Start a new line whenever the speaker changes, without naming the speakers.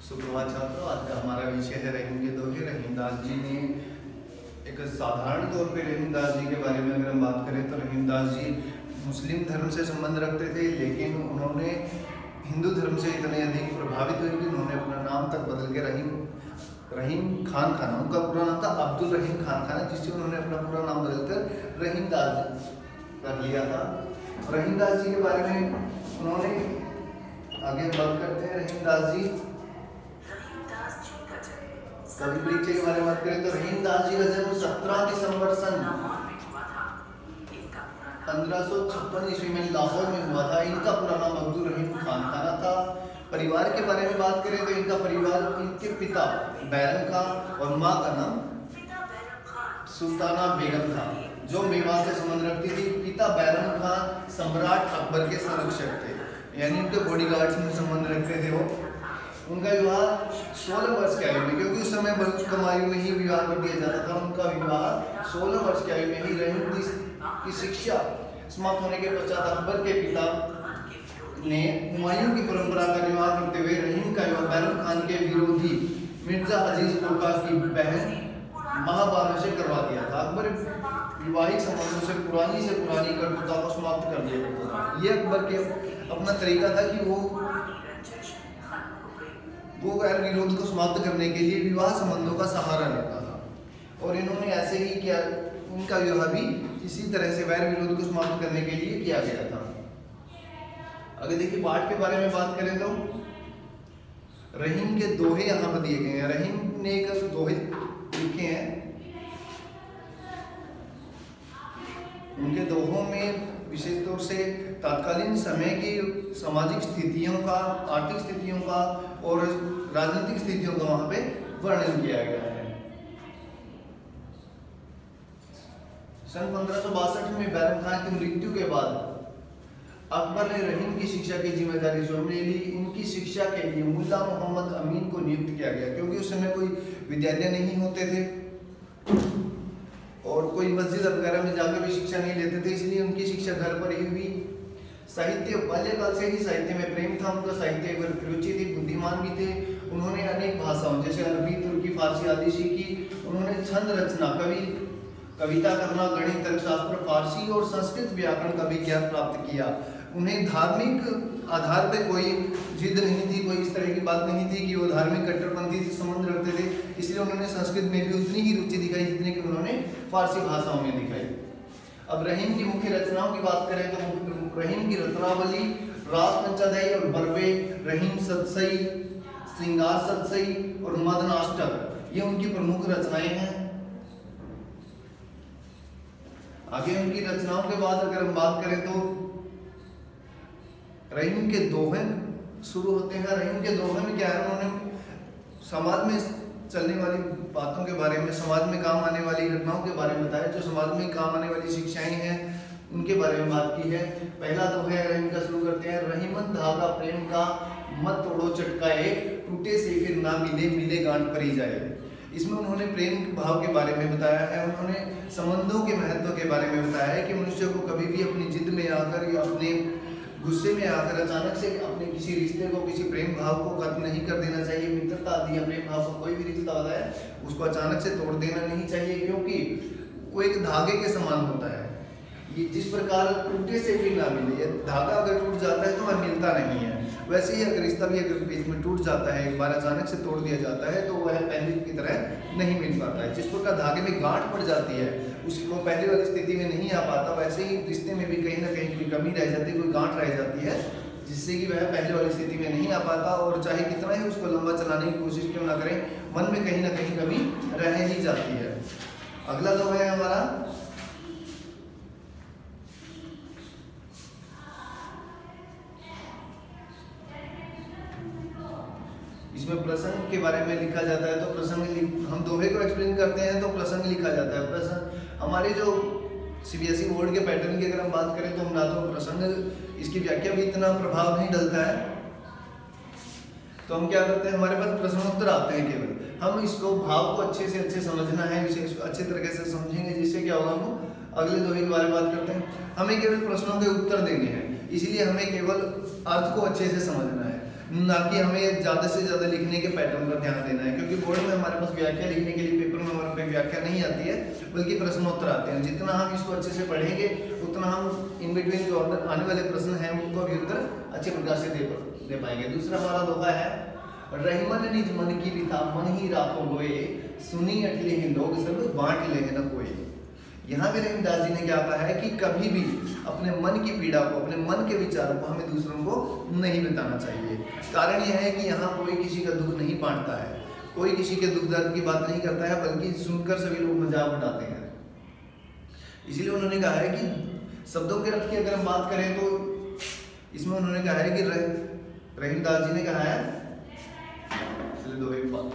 सुप्रभात छात्रों, आज का हमारा विषय है रहीम के दोहे। रहीमदास जी ने एक साधारण तौर पे रहीमदास जी के बारे में अगर हम बात करें तो रहीमदास जी मुस्लिम धर्म से संबंध रखते थे, लेकिन उन्होंने हिंदू धर्म से इतने अधिक प्रभावित हुए कि उन्होंने अपना नाम तक बदल के रहीम खान खाना, उनका पूरा नाम था अब्दुल रहीम खान खाना, जिससे उन्होंने अपना पूरा नाम बदलकर रहीमदास कर लिया था। रहीमदास जी के बारे में उन्होंने आगे बात करते हैं। रहीमदास जी कवि परिचय के बारे में बात करें तो रहीमदास जी का जन्म 17 दिसंबर सन 1556 ईस्वी में लाहौर में हुआ था। इनका पूरा नाम अब्दुल रहीम खान खाना था। परिवार के बारे में बात करें तो इनका परिवार, इनके पिता बैरम खान और माँ का नाम सुल्ताना बेगम था, जो मेवात से संबंध रखती थी। पिता बैरम खान सम्राट अकबर के संरक्षक थे, यानी उनके बॉडीगार्ड से संबंध रखते थे वो। उनका विवाह 16 वर्ष की आयु में, क्योंकि उस समय बहुत कम आयु में ही विवाह कर दिया जाता था, उनका विवाह 16 वर्ष की आयु में ही रहीम की शिक्षा समाप्त होने के पश्चात अकबर के पिता ने हुमायूं की परंपरा का विवाह करते हुए रहीम का विवाह बैरम खान के विरोधी मिर्जा अजीज तुर्कास की बहन महाबानो से करवा दिया था। अकबर विवाहिक संबंधों से पुरानी कटुता को समाप्त कर दिया करता था। ये अकबर के अपना तरीका था कि वो गैर विरोध को समाप्त करने के लिए विवाह संबंधों का सहारा लेता था, और इन्होंने ऐसे ही किया। उनका विवाह भी इसी तरह से गैर विरोध को समाप्त करने के लिए किया गया था। अगर देखिए पाठ के बारे में बात करें तो रहीम के दोहे यहाँ पर दिए गए हैं। रहीम ने एक दोहे लिखे हैं। उनके दोहों में विशेष तौर से तत्कालीन समय की सामाजिक स्थितियों का, आर्थिक स्थितियों का और राजनीतिक स्थितियों का वहां पे वर्णन किया गया है। सन 1562 में बैरम खान की मृत्यु के बाद अकबर ने रहीम की शिक्षा की जिम्मेदारी स्वयं ले ली। इनकी शिक्षा के लिए मुल्ला मोहम्मद अमीन को नियुक्त किया गया, क्योंकि उस समय कोई विद्यालय नहीं होते थे और कोई मस्जिद वगैरह में जाकर भी शिक्षा नहीं लेते थे, इसलिए उनकी शिक्षा घर पर ही हुई। साहित्य, बाल्यकाल से ही साहित्य में प्रेम था, उनका साहित्य पर रुचि थी, बुद्धिमान भी थे। उन्होंने अनेक भाषाओं जैसे अरबी, तुर्की, फारसी आदि सीखी। उन्होंने छंद रचना, कविता करना, गणित, तर्कशास्त्र, फारसी और संस्कृत व्याकरण का भी ज्ञान प्राप्त किया। उन्हें धार्मिक आधार पर कोई जिद नहीं थी, कोई इस तरह की बात नहीं थी कि वो धार्मिक कट्टरपंथी से संबंध रखते थे, इसलिए उन्होंने संस्कृत में भी उतनी ही रुचि दिखाई जितनी कि उन्होंने फारसी भाषाओं में दिखाई। अब रहीम की मुख्य रचनाओं की बात करें तो रहीम की रत्नावली, रास पंचाध्यायी और बरवे, रहीम सतसई, श्रृंगार सतसई और मदनाष्टक, ये उनकी प्रमुख रचनाएं हैं। आगे उनकी रचनाओं के बाद अगर हम बात करें तो रहीम के दोहे शुरू होते हैं। रहीम के दोहे में क्या है, उन्होंने समाज में चलने वाली बातों के बारे में, समाज में काम आने वाली घटनाओं के बारे में बताया, जो समाज में काम आने वाली शिक्षाएं हैं उनके बारे में बात की है। पहला दोहा रहीम का शुरू करते हैं। रहीमन धागा प्रेम का मत तोड़ो चटकाए, टूटे से फिर ना मिले, मिले गांठ परी जाए। इसमें उन्होंने प्रेम भाव के बारे में बताया है। उन्होंने संबंधों के महत्व के बारे में बताया है कि मनुष्य को कभी भी अपनी जिद में आकर या अपने गुस्से में आकर अचानक से अपने किसी रिश्ते को, किसी प्रेम भाव को खत्म नहीं कर देना चाहिए। मित्रता आदि या प्रेम भाव का कोई भी रिश्ता होता है उसको अचानक से तोड़ देना नहीं चाहिए, क्योंकि वो एक धागे के समान होता है। ये जिस प्रकार टूटे से फिर ना मिले, ये धागा अगर टूट जाता है तो वह मिलता नहीं है, वैसे ही अगर रिश्ता भी अगर बीच में टूट जाता है, एक बार अचानक से तोड़ दिया जाता है, तो वह पहले की तरह नहीं मिल पाता है। जिस प्रकार धागे में गांठ पड़ जाती है, उसको पहले वाली स्थिति में नहीं आ पाता, वैसे ही रिश्ते में भी कहीं ना कहीं कोई कमी रह जाती है, कोई गांठ रह जाती है, जिससे कि वह पहले वाली स्थिति में नहीं आ पाता। और चाहे कितना ही उसको लंबा चलाने की कोशिश क्यों ना करें, मन में कहीं ना कहीं कमी रह ही जाती है। अगला दोहा है हमारा इसमें प्रसंग के बारे में लिखा जाता है। तो प्रसंग, हम दोहे को एक्सप्लेन करते हैं तो प्रसंग लिखा जाता है। प्रसंग हमारे जो सीबीएसई बोर्ड के पैटर्न की अगर हम बात करें तो हम ना तो प्रसंग, इसकी व्याख्या भी इतना प्रभाव नहीं डलता है, तो हम क्या करते हैं, हमारे पास प्रश्नोत्तर आते हैं। केवल हम इसको भाव को अच्छे से अच्छे समझना है, इसे अच्छे तरीके से समझेंगे, जिससे क्या होगा, हम अगले दोहे के बारे में बात करते हैं। हमें केवल प्रश्नों के उत्तर देने हैं, इसलिए हमें केवल अर्थ को अच्छे से समझना है। ना कि हमें ज़्यादा से ज़्यादा लिखने के पैटर्न पर ध्यान देना है, क्योंकि बोर्ड में हमारे पास व्याख्या लिखने के लिए पेपर में हमारे पे व्याख्या नहीं आती है, बल्कि प्रश्नोत्तर आते हैं। जितना हम इसको अच्छे से पढ़ेंगे उतना हम इन बिटवीन जो आने वाले प्रश्न हैं उनको भी उत्तर अच्छे प्रकार से दे पाएंगे। दूसरा हमारा दोहा है, रहीमन निज मन की विथा मन ही राखो गोए, सुनी अटले ही लोग सब बांट ले न कोई। यहाँ पे रहीमदास जी ने क्या कहा है कि कभी भी अपने मन की पीड़ा को, अपने मन के विचारों को हमें दूसरों को नहीं बताना चाहिए। कारण यह है कि यहाँ कोई किसी का दुख नहीं बांटता है, कोई किसी के दुख दर्द की बात नहीं करता है, बल्कि सुनकर सभी लोग मजाक उड़ाते हैं। इसीलिए उन्होंने कहा है कि शब्दों के अर्थ की अगर हम बात करें तो इसमें उन्होंने कहा है कि रहीमदास जी ने कहा है, चलिए दो एक बात